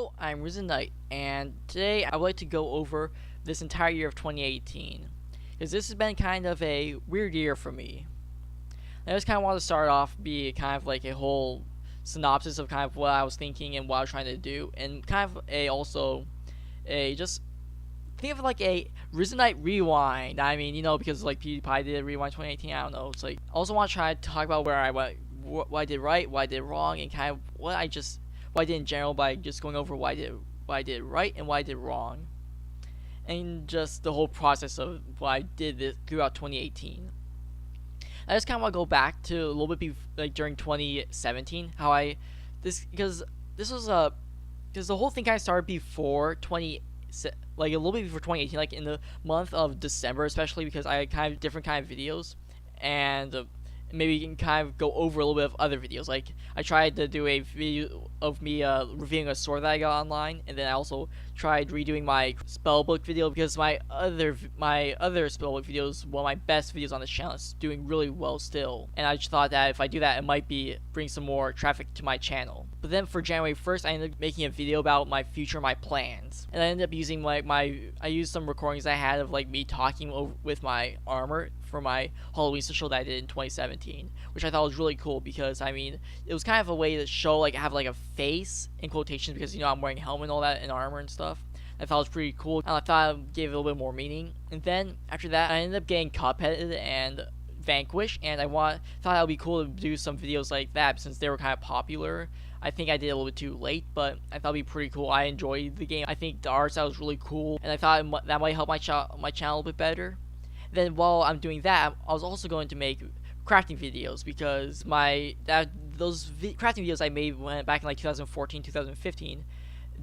Hello, I'm Risen Knight, and today I would like to go over this entire year of 2018, because this has been kind of a weird year for me. I just kind of want to start off, be kind of like a whole synopsis of kind of what I was thinking and what I was trying to do, and kind of just think of like a Risen Knight rewind. I mean, because like PewDiePie did a rewind 2018, I don't know. It's like, I also want to try to talk about where I went, what I did right, what I did wrong, and kind of what I did in general by just going over what I did right and what I did wrong, and just the whole process of what I did throughout 2018. I just kind of want to go back to a little bit like during 2017, because the whole thing kind of started before like a little bit before 2018, like in the month of December, especially because I had kind of different kind of videos, and maybe you can kind of go over a little bit of other videos. Like, I tried to do a video of me reviewing a sword that I got online, and then I also tried redoing my spellbook video, because my other spellbook video is one of my best videos on this channel. It's doing really well still, and I just thought that if I do that, it might bring some more traffic to my channel. But then for January 1st, I ended up making a video about my future, my plans, and I ended up using I used some recordings I had of like me talking with my armor for my Halloween special that I did in 2017, which I thought was really cool, because I mean, it was kind of a way to show, like, have like a face in quotations, because I'm wearing a helmet and all that and armor and stuff. I thought it was pretty cool, and I thought it gave it a little bit more meaning. And then after that, I ended up getting Cuphead and Vanquish, and I thought it would be cool to do some videos like that since they were kind of popular. I think I did it a little bit too late, but I thought it'd be pretty cool. I enjoyed the game. I think the art style was really cool, and I thought that might help my channel a little bit better. Then while I'm doing that, I was also going to make crafting videos, because those crafting videos I made back in like 2014, 2015,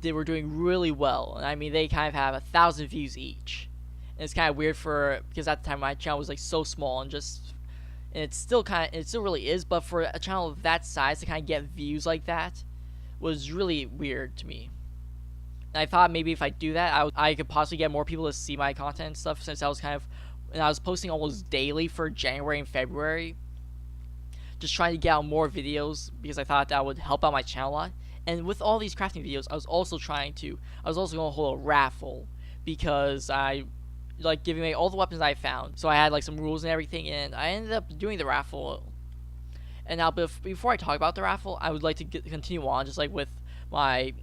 they were doing really well, and I mean, they kind of have 1,000 views each. And it's kind of weird because at the time my channel was like so small, and it still really is, but for a channel of that size to kind of get views like that was really weird to me. And I thought maybe if I do that, I could possibly get more people to see my content and stuff, since I was posting almost daily for January and February, just trying to get out more videos, because I thought that would help out my channel a lot. And with all these crafting videos, I was also going to hold a raffle, because I like giving away all the weapons I found. So I had like some rules and everything, and I ended up doing the raffle. And now, before I talk about the raffle, I would like to continue on just like with my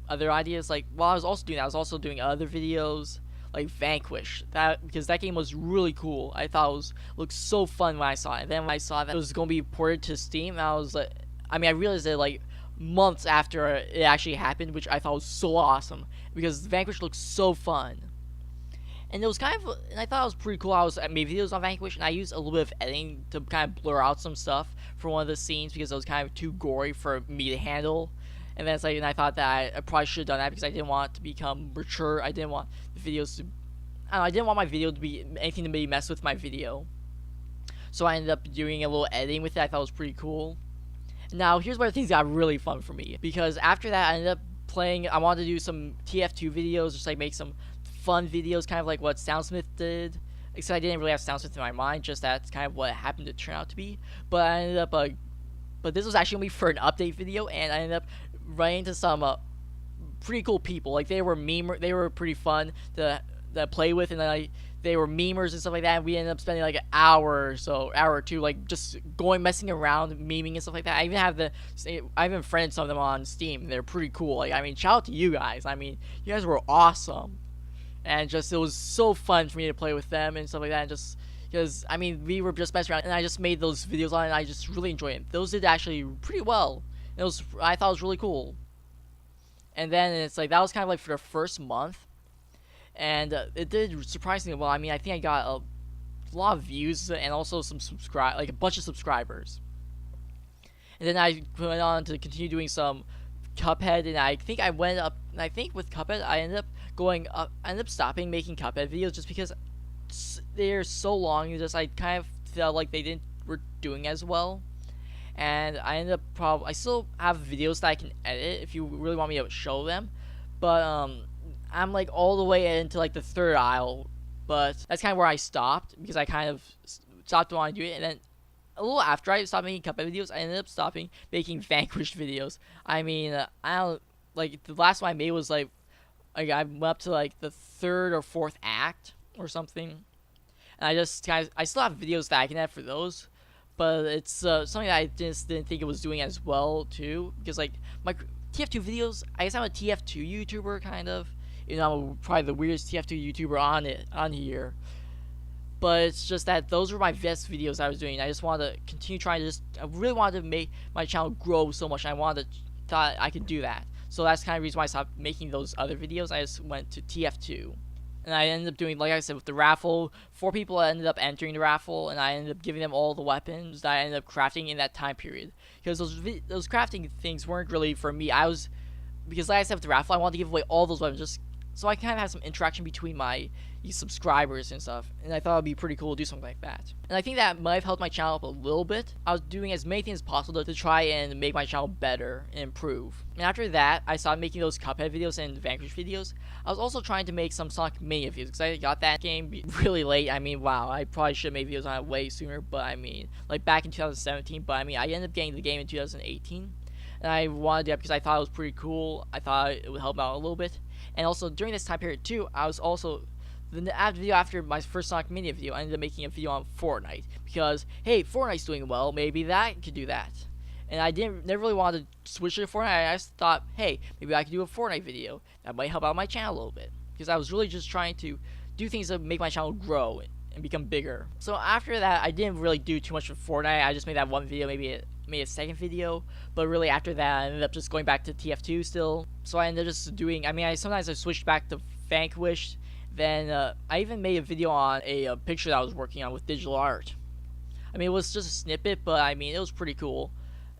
other ideas. Like, while I was also doing that, I was also doing other videos like Vanquish, because that game was really cool. I thought it looked so fun when I saw it. And then when I saw that it was going to be ported to Steam, I was like, I realized it like months after it actually happened, which I thought was so awesome, because Vanquish looked so fun. And I thought it was pretty cool. I made videos on Vanquish, and I used a little bit of editing to kind of blur out some stuff for one of the scenes, because it was kind of too gory for me to handle. And then and I thought that I probably should have done that, because I didn't want it to become mature. I didn't want the videos I didn't want my video to be anything to maybe mess with my video. So I ended up doing a little editing with it. I thought it was pretty cool. Now, here's where things got really fun for me, because after that, I ended up I wanted to do some TF2 videos, just like make some fun videos, kind of like what Soundsmith did. Except I didn't really have Soundsmith in my mind, just that's kind of what it happened to turn out to be. But I ended up, but this was actually going to be for an update video, and I ended up running into some pretty cool people. Like, they were pretty fun to play with, and they were memers and stuff like that, and we ended up spending like an hour or two, like just messing around, memeing and stuff like that. I even friended some of them on Steam, and they're pretty cool. Like, shout out to you guys. You guys were awesome, and it was so fun for me to play with them and stuff like that, and just because we were just messing around, and I just made those videos on it, and I just really enjoyed it. Those did actually pretty well. I thought it was really cool. And then it's like, that was kind of like for the first month, and it did surprisingly well. I think I got a lot of views, and also a bunch of subscribers. And then I went on to continue doing some Cuphead, and I think with Cuphead I ended up stopping making Cuphead videos, just because they're so long. I kind of felt like were doing as well. And I ended up I still have videos that I can edit if you really want me to show them, but I'm like all the way into like the third aisle, but that's kind of where I stopped, because I kind of stopped wanting to do it. And then a little after I stopped making Cuphead videos, I ended up stopping making Vanquish videos. I like the last one I made was like I went up to like the third or fourth act or something, and I still have videos that I can add for those, but it's something that I just didn't think it was doing as well too, because like my TF2 videos, I guess I'm a TF2 YouTuber kind of, I'm probably the weirdest TF2 YouTuber on here, but it's just that those were my best videos I was doing. I just wanted to continue trying to I really wanted to make my channel grow so much, and thought I could do that. So that's kind of the reason why I stopped making those other videos. I just went to TF2. And I ended up doing, like I said, with the raffle, 4 people ended up entering the raffle, and I ended up giving them all the weapons that I ended up crafting in that time period. Because those crafting things weren't really for me. Because like I said with the raffle, I wanted to give away all those weapons just so I kind of had some interaction between my subscribers and stuff, and I thought it would be pretty cool to do something like that. And I think that might have helped my channel up a little bit. I was doing as many things as possible to try and make my channel better and improve. And after that, I started making those Cuphead videos and Vanquish videos. I was also trying to make some Sonic Mania videos, because I got that game really late. I mean, wow, I probably should have made videos on it way sooner, but I mean, like back in 2017, but I mean, I ended up getting the game in 2018. And I wanted to do that because I thought it was pretty cool. I thought it would help out a little bit. And also, during this time period too, I was also, the video after my first Sonic Mania video, I ended up making a video on Fortnite. Because, hey, Fortnite's doing well, maybe that could do that. And I never really wanted to switch to Fortnite. I just thought, hey, maybe I could do a Fortnite video. That might help out my channel a little bit. Because I was really just trying to do things that make my channel grow and become bigger. So after that, I didn't really do too much with Fortnite. I just made that one video, maybe made a second video, but really after that I ended up just going back to TF2 still. So I ended up just doing, sometimes I switched back to Vanquish. Then I even made a video on a picture that I was working on with digital art. I mean, it was just a snippet, but I mean, it was pretty cool.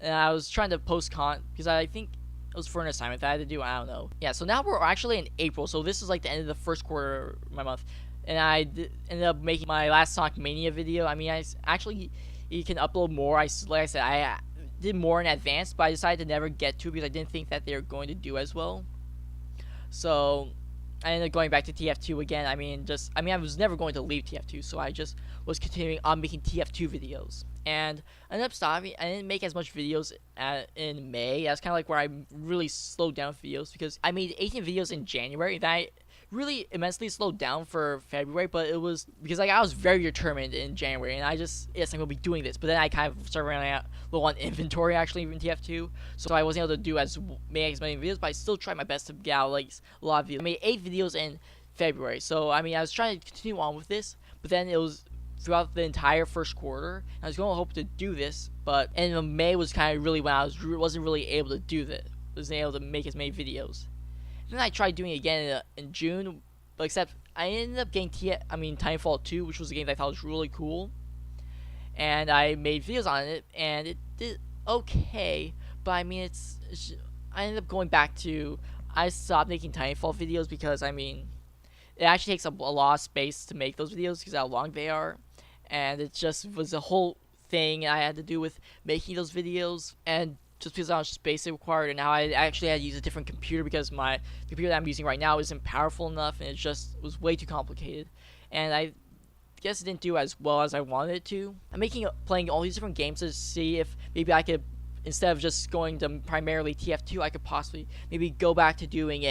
And I was trying to post because I think it was for an assignment that I had to do, I don't know. Yeah, so now we're actually in April, so this is like the end of the first quarter of my month. And I ended up making my last Sonic Mania video. I mean, you can upload more. Like I said, I did more in advance, but I decided to never get to it because I didn't think that they were going to do as well. So I ended up going back to TF2 again. I was never going to leave TF2, so I just was continuing on making TF2 videos. And I ended up stopping. I didn't make as much videos in May. That's kind of like where I really slowed down videos, because I made 18 videos in January. That I really immensely slowed down for February, but it was because I was very determined in January, and yes, I'm gonna be doing this. But then I kind of started running out low on inventory actually in TF2, so I wasn't able to do make as many videos. But I still tried my best to get out like a lot of videos. I made 8 videos in February, so I was trying to continue on with this, but then it was throughout the entire first quarter. I was going to hope to do this, but in May was kind of really when I wasn't really able to do this. Wasn't able to make as many videos. Then I tried doing it again in June, but except I ended up getting Titanfall 2, which was a game that I thought was really cool. And I made videos on it, and it did okay, but I ended up going back to, I stopped making Titanfall videos because, it actually takes up a lot of space to make those videos because of how long they are. And it just was a whole thing I had to do with making those videos, and just because of how much space it required. And now I actually had to use a different computer because my computer that I'm using right now isn't powerful enough, and it just was way too complicated. And I guess it didn't do as well as I wanted it to. I'm playing all these different games to see if maybe I could, instead of just going to primarily TF2, I could possibly maybe go back to doing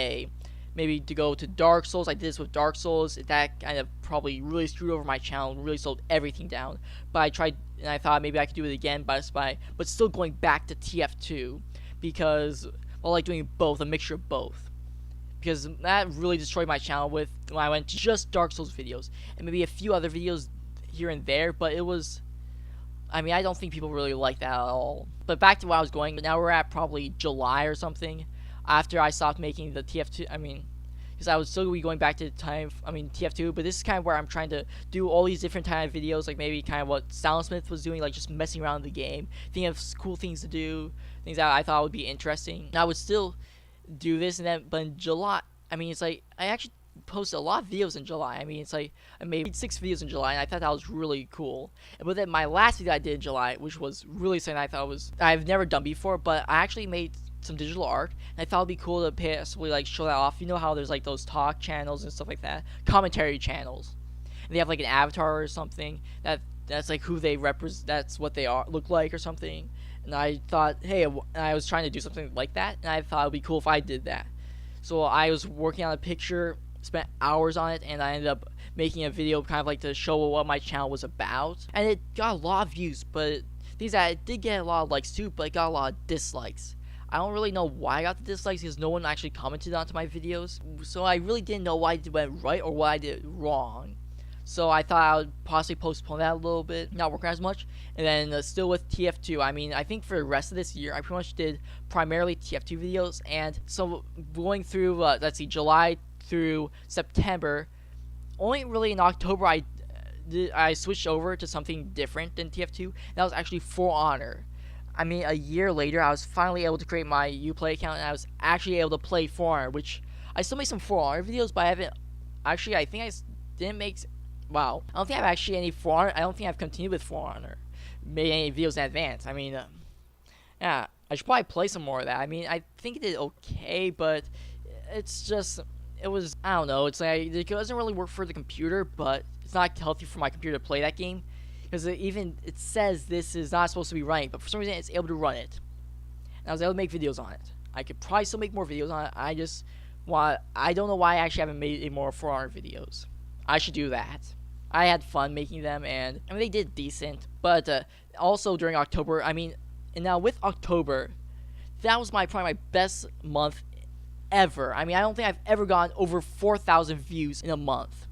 maybe to go to Dark Souls. I did this with Dark Souls. That kind of probably really screwed over my channel and really slowed everything down. But I tried, and I thought maybe I could do it again, but still going back to TF2 because I like doing both, a mixture of both. Because that really destroyed my channel when I went to just Dark Souls videos and maybe a few other videos here and there. But it was, I don't think people really like that at all. But back to where I was going. Now we're at probably July or something, after I stopped making the TF2, because I was still going back to TF2, but this is kind of where I'm trying to do all these different kind of videos, like maybe kind of what Smith was doing, like just messing around the game, thinking of cool things to do, things that I thought would be interesting. And I would still do this, but in July, I actually posted a lot of videos in July. I made 6 videos in July, and I thought that was really cool. But then my last video I did in July, which was really something I've never done before, but I actually made some digital art, and I thought it'd be cool to possibly show that off. You know how there's those talk channels and stuff like that, commentary channels, and they have an avatar or something that's who they represent, that's what they look like or something. And I thought, hey, I was trying to do something like that, and I thought it would be cool if I did that. So I was working on a picture, spent hours on it, and I ended up making a video kind of like to show what my channel was about. And it got a lot of views, but things that it did get a lot of likes too, but it got a lot of dislikes. I don't really know why I got the dislikes because no one actually commented onto my videos. So I really didn't know what I went right or what I did wrong. So I thought I would possibly postpone that a little bit, not working as much. And then still with TF2, I mean, I think for the rest of this year, I pretty much did primarily TF2 videos. And so going through, let's see, July through September, only really in October I switched over to something different than TF2. That was actually For Honor. I mean, a year later, I was finally able to create my Uplay account, and I was actually able to play For Honor, which I still make some For Honor videos, but I haven't actually. I think I didn't make. Wow, I don't think I have actually any For Honor. I don't think I've continued with For Honor, made any videos in advance. I mean, yeah, I should probably play some more of that. I mean, I think it did okay, but it's just. It was, I don't know, it's like, it doesn't really work for the computer, but it's not healthy for my computer to play that game, because it says this is not supposed to be running, but for some reason it's able to run it, and I was able to make videos on it. I could probably still make more videos on it. I don't know why I actually haven't made any more For Honor videos. I should do that. I had fun making them, and I mean, they did decent, but also during October, I mean, and now with October, that was probably my best month ever. I mean, I don't think I've ever gotten over 4,000 views in a month.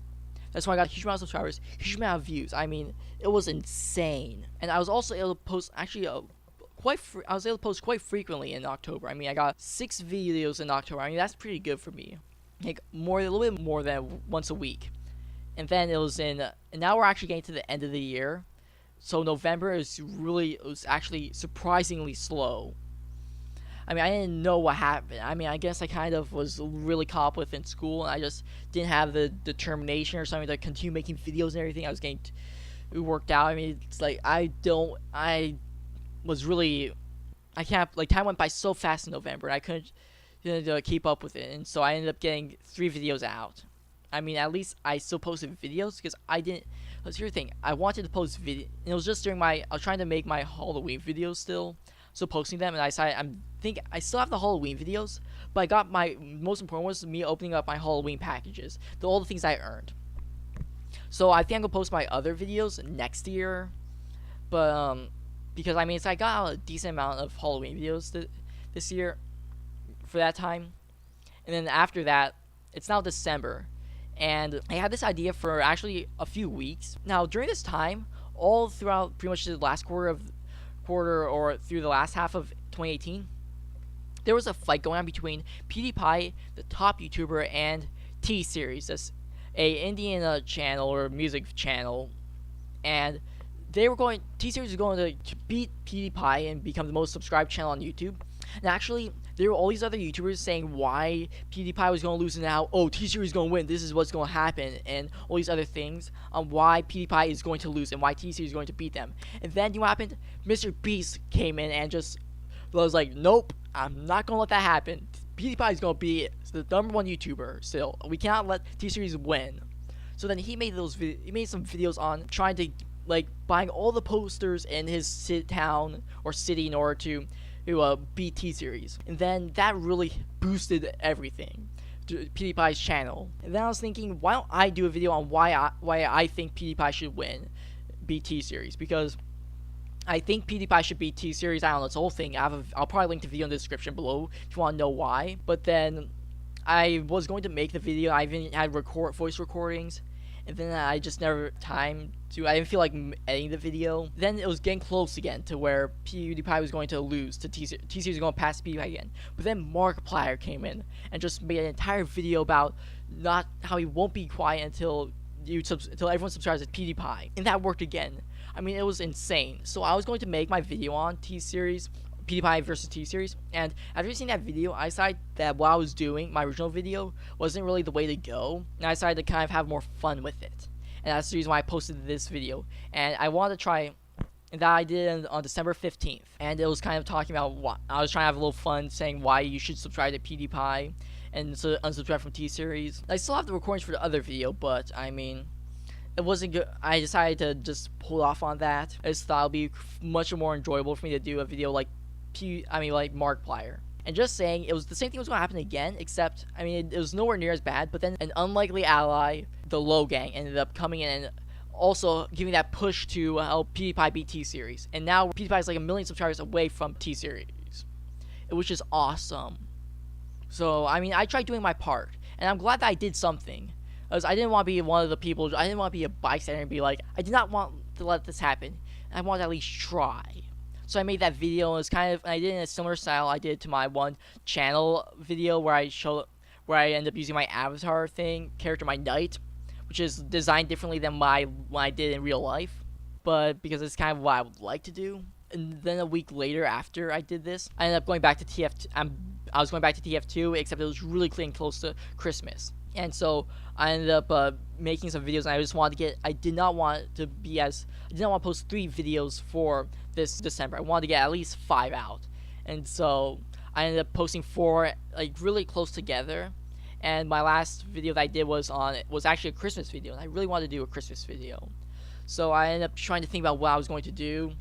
That's why I got a huge amount of subscribers, huge amount of views. I mean, it was insane. And I was also able to post actually I was able to post quite frequently in October. I mean, I got 6 videos in October. I mean, that's pretty good for me. Like a little bit more than once a week. And then it was and now we're actually getting to the end of the year. So November it was actually surprisingly slow. I mean, I didn't know what happened. I mean, I guess I kind of was really caught up with in school, and I just didn't have the determination or something to continue making videos and everything. I was getting worked out. I mean, it's like I can't, like, time went by so fast in November, and I couldn't keep up with it, and so I ended up getting 3 videos out. I mean, at least I still posted videos, because I didn't, here's the thing, I wanted to post video, and it was just during I was trying to make my Halloween videos still, so posting them, and I decided I still have the Halloween videos, but I got my most important was me opening up my Halloween packages, all the things I earned. So I think I'm gonna post my other videos next year, but because I mean, I got a decent amount of Halloween videos this year for that time, and then after that, it's now December, and I had this idea for actually a few weeks. Now during this time, all throughout pretty much the last quarter or through the last half of 2018, there was a fight going on between PewDiePie, the top YouTuber, and T-Series, that's a Indian channel or music channel, and T-Series was going to beat PewDiePie and become the most subscribed channel on YouTube. And actually, there were all these other YouTubers saying why PewDiePie was going to lose and now, oh, T-Series is going to win, this is what's going to happen, and all these other things on why PewDiePie is going to lose and why T-Series is going to beat them. And then, you know what happened? Mr. Beast came in and just was like, nope, I'm not going to let that happen. PewDiePie is going to be the #1 YouTuber still. We cannot let T-Series win. So then he made some videos on trying to, like, buying all the posters in his town or city in order to beat T-Series. And then that really boosted everything to PewDiePie's channel. And then I was thinking, why don't I do a video on why I think PewDiePie should beat T-Series? Because I think PewDiePie should beat T-Series. I don't know, it's the whole thing. I'll probably link the video in the description below if you want to know why. But then I was going to make the video. I even had voice recordings, and then I just never time to. I didn't feel like editing the video. Then it was getting close again to where PewDiePie was going to lose to T-Series. T-Series was going to pass PewDiePie again. But then Markiplier came in and just made an entire video about how he won't be quiet until everyone subscribes to PewDiePie, and that worked again. I mean, it was insane. So I was going to make my video on T-Series, PewDiePie versus T-Series, and after seeing that video, I decided that what I was doing, my original video, wasn't really the way to go, and I decided to kind of have more fun with it. And that's the reason why I posted this video. And I wanted to try, and that I did on December 15th, and it was kind of talking about what I was trying to have a little fun, saying why you should subscribe to PewDiePie, and so unsubscribe from T-Series. I still have the recordings for the other video, but I mean, it wasn't good. I decided to just pull off on that. I just thought it'd be much more enjoyable for me to do a video like like Markiplier. And just saying, it was the same thing was going to happen again, except, I mean, it was nowhere near as bad, but then an unlikely ally, the Low Gang, ended up coming in and also giving that push to help PewDiePie beat T-Series. And now PewDiePie is like 1 million subscribers away from T-Series, which is awesome. So, I mean, I tried doing my part, and I'm glad that I did something. Because I didn't want to be one of the people, I didn't want to be a bystander and be like, I did not want to let this happen. I wanted to at least try. So I made that video, and it was kind of, I did it in a similar style I did to my one channel video where I ended up using my avatar character, my knight, which is designed differently than what I did in real life, but because it's kind of what I would like to do. And then a week later after I did this, I ended up going back to TF2. I was going back to TF2, except it was really close to Christmas. And so I ended up making some videos, and I just wanted to I did not want to post 3 videos for this December. I wanted to get at least 5 out. And so I ended up posting 4, like, really close together. And my last video that I did was actually a Christmas video, and I really wanted to do a Christmas video. So I ended up trying to think about what I was going to do,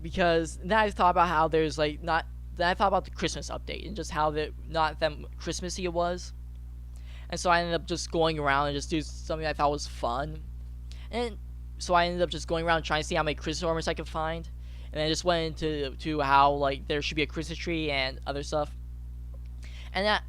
because then I thought about how there's like not. Then I thought about the Christmas update and just how not that Christmassy it was. And so I ended up just going around and just do something I thought was fun. And so I ended up just going around trying to see how many Christmas ornaments I could find. And I just went into how like there should be a Christmas tree and other stuff. And that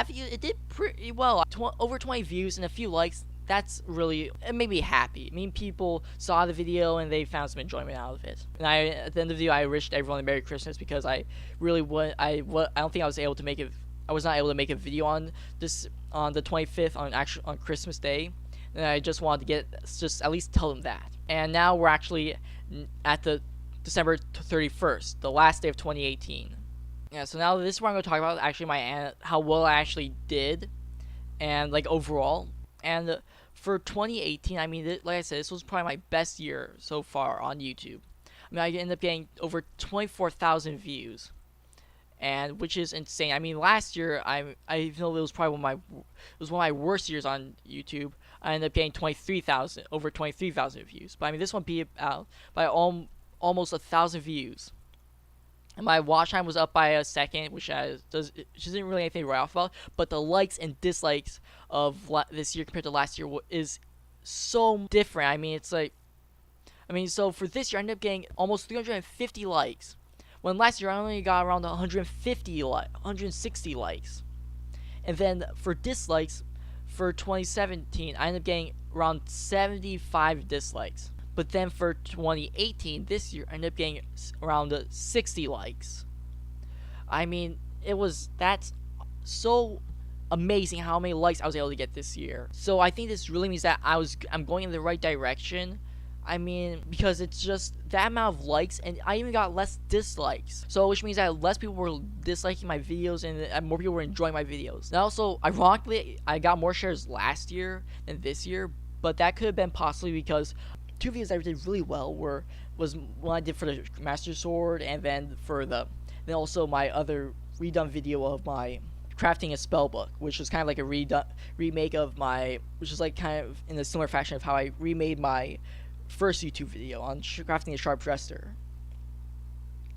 video, it did pretty well. Over 20 views and a few likes. It made me happy. I mean, people saw the video and they found some enjoyment out of it. And at the end of the video, I wished everyone a Merry Christmas, because I really I don't think I was able to make it. I was not able to make a video on the 25th on Christmas Day, and I just wanted to just at least tell them that. And now we're actually at the December 31st, the last day of 2018. Yeah, so now this is what I'm going to talk about, actually how well I actually did, and like overall. And for 2018, I mean, like I said, this was probably my best year so far on YouTube. I mean, I ended up getting over 24,000 views, and which is insane. I mean, last year, even though it was probably one of my worst years on YouTube, I ended up getting over 23,000 views. But I mean, this one beat out by almost 1,000 views. And my watch time was up by a second, which isn't really anything to write off about. But the likes and dislikes of this year compared to last year is so different. I mean, so for this year, I ended up getting almost 350 likes. When last year, I only got around 160 likes. And then for dislikes, for 2017, I ended up getting around 75 dislikes. But then for 2018, this year, I ended up getting around 60 likes. I mean, that's so amazing how many likes I was able to get this year. So I think this really means that I'm going in the right direction. I mean, because it's just that amount of likes, and I even got less dislikes. So, which means that less people were disliking my videos, and more people were enjoying my videos. Now, also, ironically, I got more shares last year than this year, but that could have been possibly because 2 videos I did really well was one I did for the Master Sword, and then also my other redone video of my crafting a spell book, which was kind of like a remake of which is like kind of in a similar fashion of how I remade my first YouTube video on crafting a sharp dresser.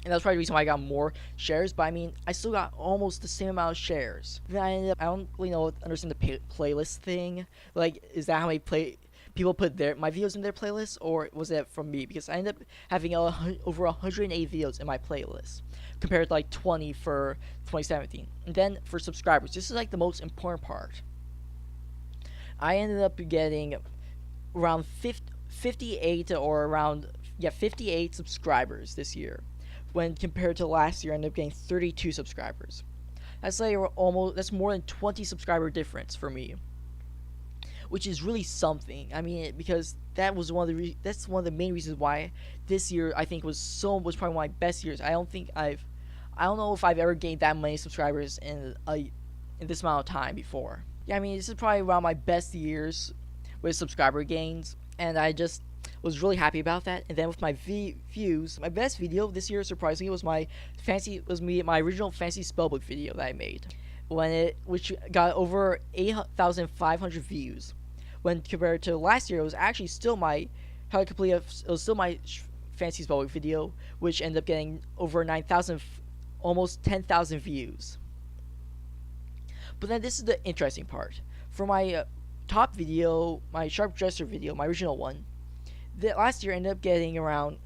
And that's probably the reason why I got more shares, but I mean, I still got almost the same amount of shares. Then I don't really understand the playlist thing. Like, is that how many people put my videos in their playlist, or was it from me? Because I ended up having over 108 videos in my playlist, compared to like 20 for 2017. And then for subscribers, this is like the most important part. I ended up getting around 58 subscribers this year, when compared to last year, I ended up getting 32 subscribers. That's more than 20 subscriber difference for me, which is really something. I mean, because that's one of the main reasons why this year I think was probably one of my best years. I don't know if I've ever gained that many subscribers in this amount of time before. Yeah, I mean, this is probably around my best years with subscriber gains, and I just was really happy about that. And then with my views, my best video this year, surprisingly, was my original fancy spellbook video that I made, which got over 8,500 views, when compared to last year, it was actually still my how to complete it was still my fancy spelling video, which ended up getting over 9,000, almost 10,000 views. But then this is the interesting part. For my top video, my sharp dresser video, my original one, that last year ended up getting around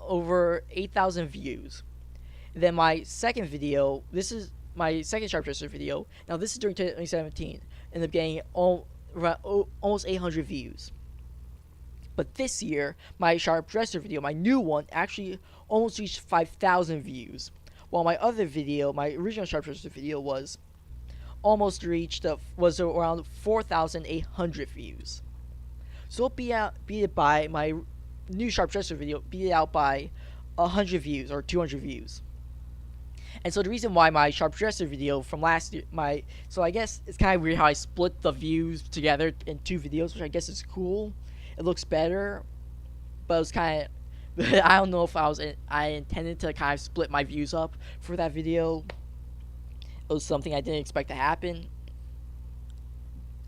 over 8,000 views. Then my second video, this is my second sharp dresser video. Now this is during 2017, ended up getting almost 800 views. But this year, my sharp dresser video, my new one, actually almost reached 5,000 views. While my other video, my original sharp dresser video, was around 4,800 views. So beat it by my new sharp dresser video, beat it out by 100 views or 200 views. And so the reason why my sharp dresser video from last year, so I guess it's kind of weird how I split the views together in two videos, which I guess is cool. It looks better, but it was kind of, I don't know if I intended to kind of split my views up for that video. It was something I didn't expect to happen.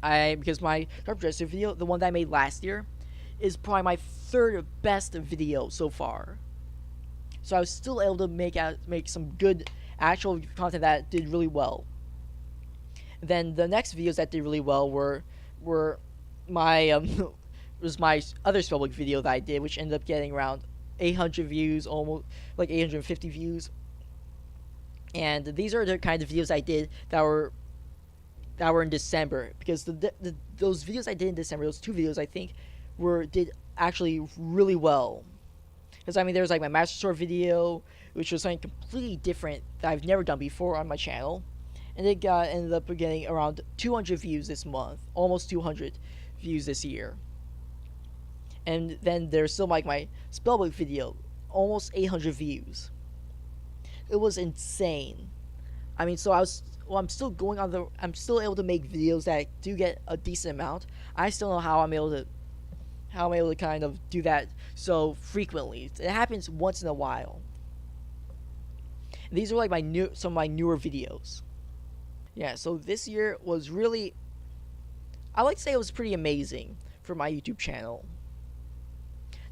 Because my sharp dresser video, the one that I made last year, is probably my third best video so far. So I was still able to make some good actual content that did really well. Then the next videos that did really well were my was my other spellbook video that I did, which ended up getting around 800 views, almost like 850 views. And these are the kind of videos I did that were in December, because those videos I did in December, those two videos I think did actually really well. Because I mean, there's like my Master Sword video, which was something completely different that I've never done before on my channel, and it ended up getting around 200 views this month, almost 200 views this year. And then there's still like my spellbook video, almost 800 views. It was insane. I mean, so I'm still able to make videos that do get a decent amount. I still know how I'm able to kind of do that so frequently. It happens once in a while. And these are like some of my newer videos. Yeah, so this year was really, I like to say it was pretty amazing for my YouTube channel.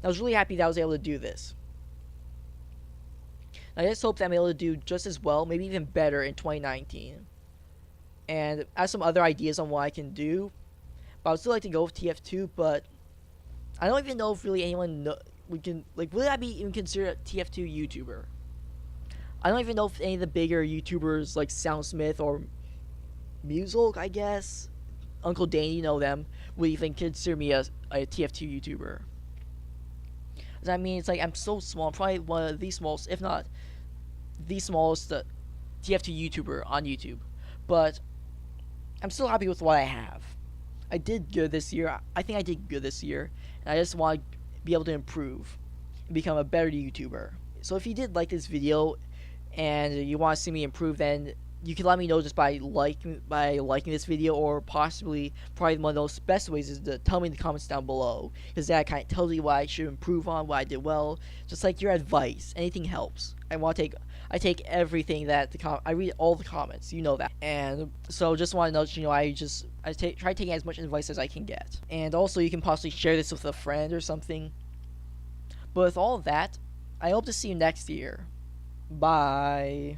I was really happy that I was able to do this. I just hope that I'm able to do just as well, maybe even better in 2019. And I have some other ideas on what I can do, but I would still like to go with TF2, but I don't even know if really anyone would I be even considered a TF2 YouTuber? I don't even know if any of the bigger YouTubers like Soundsmith or Muselk, I guess, Uncle Dane, you know them, would even consider me a TF2 YouTuber. I mean, it's like I'm so small. I'm probably one of the smallest, if not the smallest, TF2 YouTuber on YouTube. But I'm still happy with what I have. I did good this year. I think I did good this year, and I just want to be able to improve and become a better YouTuber. So if you did like this video and you want to see me improve, then you can let me know just by liking this video, or probably one of those best ways is to tell me in the comments down below, because that kind of tells you what I should improve on, what I did well. Just like your advice, anything helps. I take everything that I read all the comments, you know that. And so just want to know, I try taking as much advice as I can get. And also you can possibly share this with a friend or something. But with all of that, I hope to see you next year. Bye.